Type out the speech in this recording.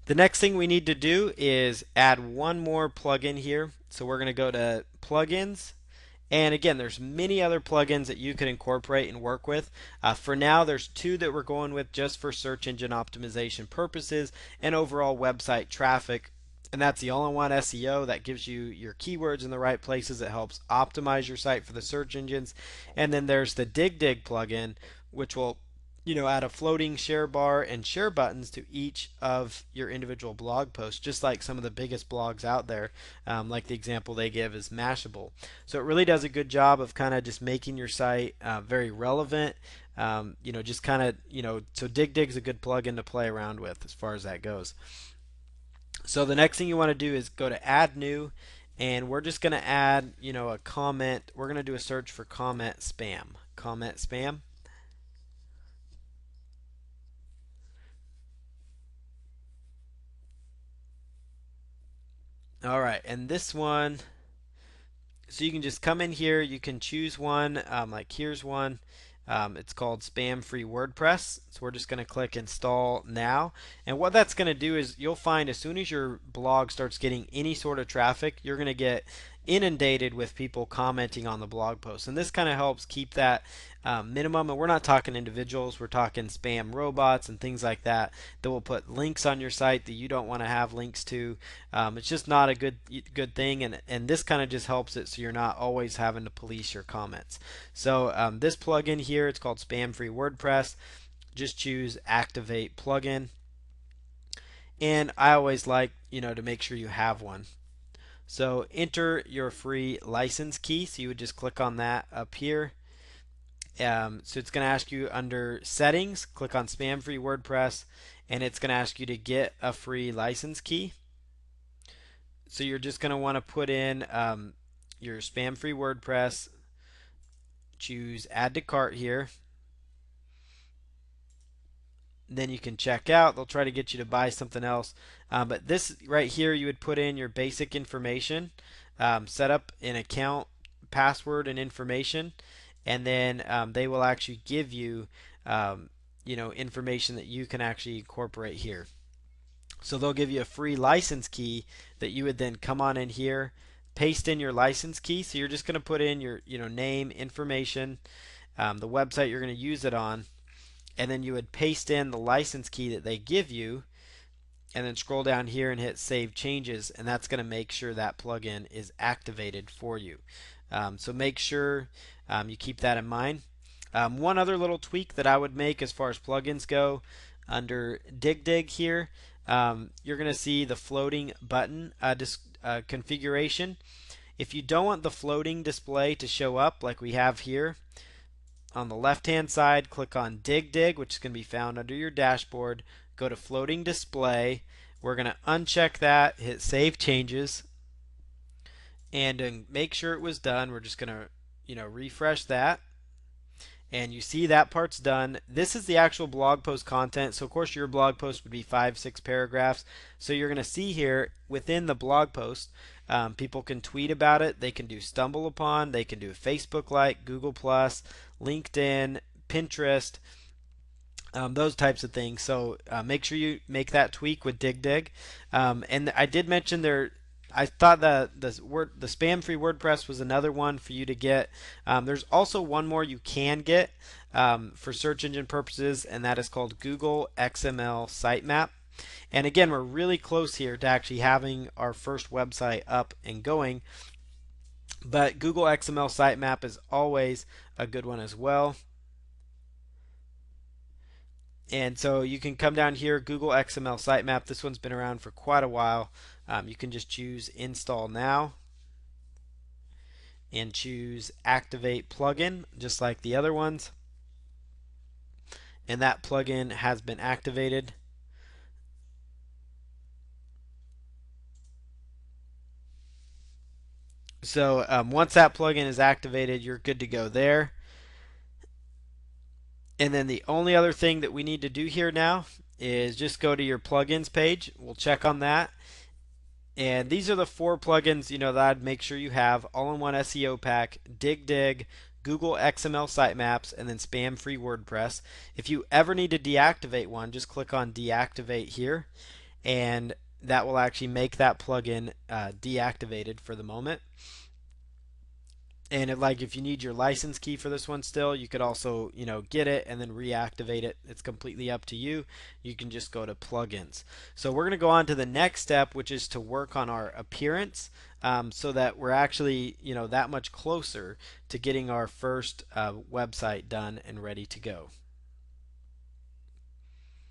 The next thing we need to do is add one more plugin here. So we're going to go to plugins. And again, there's many other plugins that you could incorporate and work with. For now, there's two that we're going with just for search engine optimization purposes and overall website traffic. And that's the all-in-one SEO that gives you your keywords in the right places. It helps optimize your site for the search engines. And then there's the Dig plugin, which will add a floating share bar and share buttons to each of your individual blog posts, just like some of the biggest blogs out there, like the example they give is Mashable. So it really does a good job of kind of just making your site very relevant. Just kind of, so Dig's a good plugin to play around with as far as that goes. So the next thing you want to do is go to add new, and we're just going to add, a comment. We're going to do a search for comment spam. Comment spam. All right, and this one, so you can just come in here, you can choose one, like here's one. It's called Spam Free WordPress. So we're just going to click install now. And what that's going to do is you'll find as soon as your blog starts getting any sort of traffic, you're going to get inundated with people commenting on the blog post. And this kind of helps keep that minimum. And we're not talking individuals, we're talking spam robots and things like that that will put links on your site that you don't want to have links to. It's just not a good thing. And this kind of just helps it so you're not always having to police your comments. So this plugin here, it's called Spam Free WordPress. Just choose Activate Plugin. And I always like, to make sure you have one. So enter your free license key. So you would just click on that up here. So it's going to ask you under settings, click on Spam Free WordPress, and it's going to ask you to get a free license key. So you're just going to want to put in your Spam Free WordPress, choose add to cart here. Then you can check out. They'll try to get you to buy something else. But this right here, you would put in your basic information, set up an account, password, and information, and then they will actually give you, information that you can actually incorporate here. So they'll give you a free license key that you would then come on in here, paste in your license key. So you're just going to put in your, name, information, the website you're going to use it on, and then you would paste in the license key that they give you, and then scroll down here and hit save changes, and that's going to make sure that plugin is activated for you. So make sure you keep that in mind. One other little tweak that I would make as far as plugins go, under Dig here, you're going to see the floating button configuration. If you don't want the floating display to show up like we have here, on the left hand side, click on Dig, which is going to be found under your dashboard. Go to floating display. We're going to uncheck that, hit save changes, and to make sure it was done, we're just going to refresh that. And you see that part's done. This is the actual blog post content. So of course your blog post would be 5-6 paragraphs. So you're going to see here within the blog post, people can tweet about it. They can do stumble upon. They can do Facebook like, Google Plus, LinkedIn, Pinterest, those types of things. So make sure you make that tweak with Dig. And I did mention there. I thought that the spam free WordPress was another one for you to get. There's also one more you can get for search engine purposes, and that is called Google XML Sitemap. And again, we're really close here to actually having our first website up and going. But Google XML Sitemap is always a good one as well. And so you can come down here, Google XML Sitemap. This one's been around for quite a while. You can just choose Install Now and choose Activate Plugin, just like the other ones. And that plugin has been activated. So once that plugin is activated, you're good to go there. And then the only other thing that we need to do here now is just go to your plugins page. We'll check on that. And these are the 4 plugins, that I'd make sure you have: all-in-one SEO pack, Dig, Google XML Sitemaps, and then Spam Free WordPress. If you ever need to deactivate one, just click on Deactivate here. and that will actually make that plugin deactivated for the moment. And if you need your license key for this one still, you could also, get it and then reactivate it. It's completely up to you. You can just go to plugins. So we're going to go on to the next step, which is to work on our appearance, so that we're actually, that much closer to getting our first website done and ready to go.